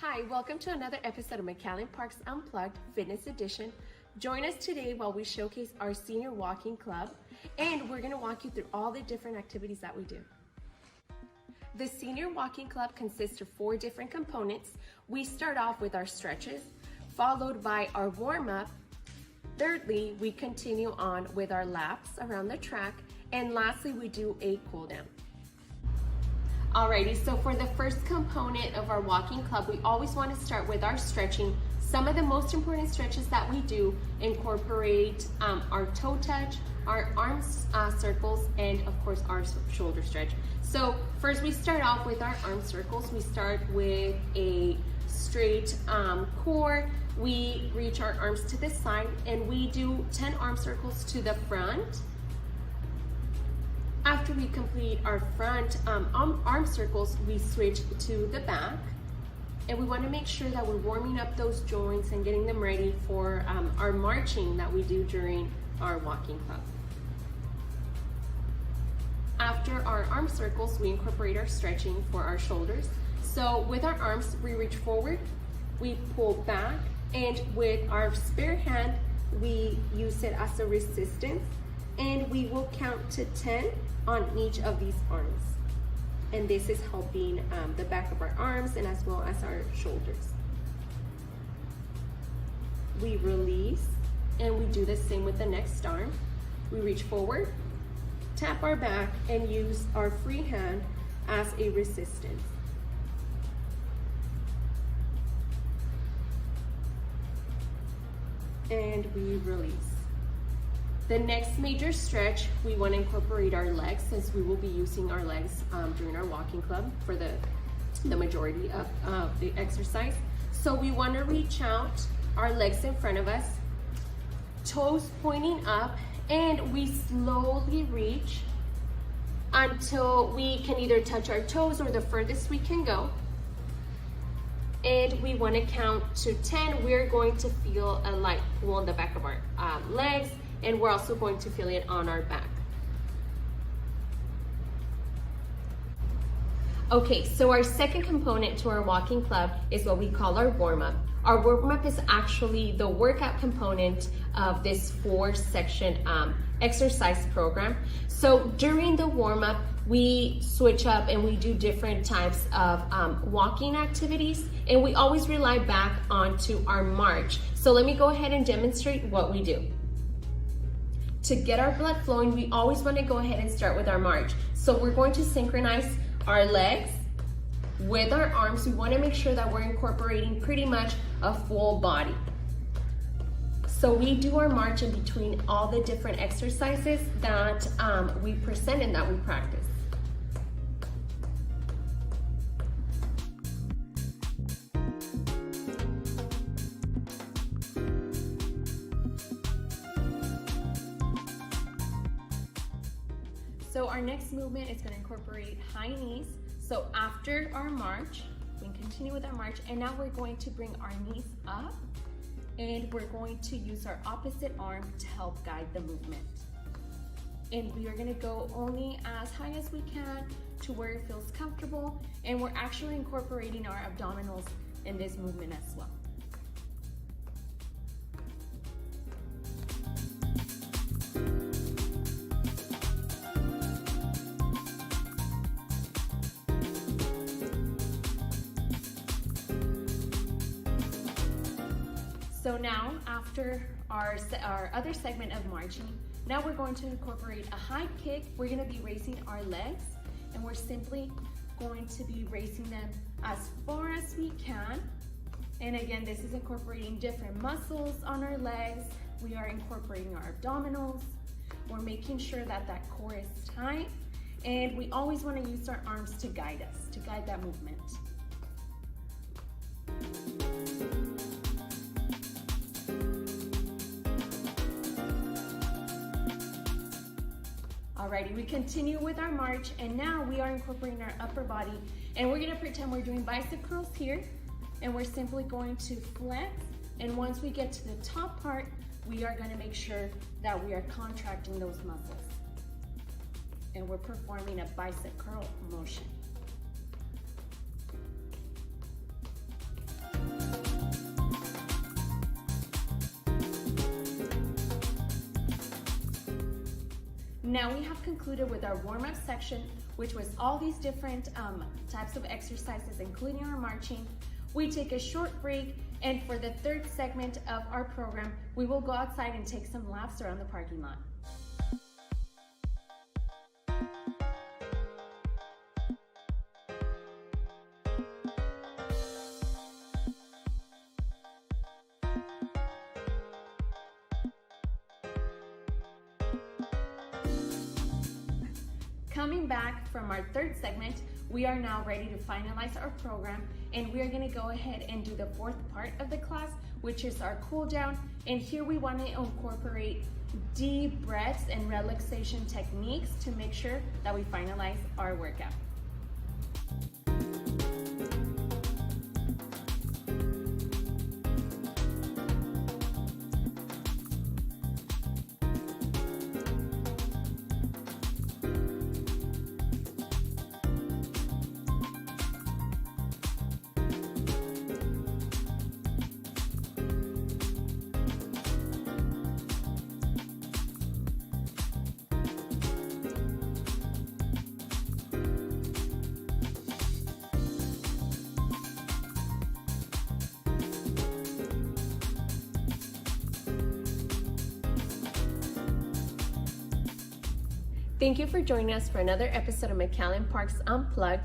Hi, welcome to another episode of McAllen Park's Unplugged Fitness Edition. Join us today while we showcase our senior walking club, and we're gonna walk you through all the different activities that we do. The senior walking club consists of 4 different components. We start off with our stretches, followed by our warm-up. Thirdly, we continue on with our laps around the track, and lastly, we do a cool down. Alrighty, so for the first component of our walking club, we always want to start with our stretching. Some of the most important stretches that we do incorporate our toe touch, our arm circles, and of course our shoulder stretch. So first we start off with our arm circles. We start with a straight core. We reach our arms to the side and we do 10 arm circles to the front. After we complete our front arm circles, we switch to the back, and we want to make sure that we're warming up those joints and getting them ready for our marching that we do during our walking club. After our arm circles, we incorporate our stretching for our shoulders. So with our arms, we reach forward, we pull back, and with our spare hand, we use it as a resistance, and we will count to 10 on each of these arms. And this is helping the back of our arms and as well as our shoulders. We release, and we do the same with the next arm. We reach forward, tap our back, and use our free hand as a resistance. And we release. The next major stretch, we want to incorporate our legs, since we will be using our legs during our walking club for the majority of the exercise. So we want to reach out, our legs in front of us, toes pointing up, and we slowly reach until we can either touch our toes or the furthest we can go. And we want to count to 10. We're going to feel a light pull in the back of our legs, and we're also going to feel it on our back. Okay, so our second component to our walking club is what we call our warm-up. Our warm-up is actually the workout component of this 4-section exercise program. So during the warm-up, we switch up and we do different types of walking activities, and we always rely back onto our march. So let me go ahead and demonstrate what we do. To get our blood flowing, we always want to go ahead and start with our march. So we're going to synchronize our legs with our arms. We want to make sure that we're incorporating pretty much a full body. So we do our march in between all the different exercises that we present and that we practice. So our next movement is going to incorporate high knees. So after our march, we can continue with our march, and now we're going to bring our knees up, and we're going to use our opposite arm to help guide the movement. And we are going to go only as high as we can to where it feels comfortable, and we're actually incorporating our abdominals in this movement as well. So now, after our other segment of marching, now we're going to incorporate a high kick. We're going to be raising our legs, and we're simply going to be raising them as far as we can. And again, this is incorporating different muscles on our legs. We are incorporating our abdominals. We're making sure that that core is tight, and we always want to use our arms to guide us, to guide that movement. Alrighty, we continue with our march, and now we are incorporating our upper body, and we're gonna pretend we're doing bicep curls here, and we're simply going to flex, and once we get to the top part, we are gonna make sure that we are contracting those muscles, and we're performing a bicep curl motion. Now we have concluded with our warm-up section, which was all these different types of exercises, including our marching. We take a short break, and for the third segment of our program, we will go outside and take some laps around the parking lot. Coming back from our third segment, we are now ready to finalize our program, and we are going to go ahead and do the fourth part of the class, which is our cool down. And here we want to incorporate deep breaths and relaxation techniques to make sure that we finalize our workout. Thank you for joining us for another episode of McAllen Park's Unplugged.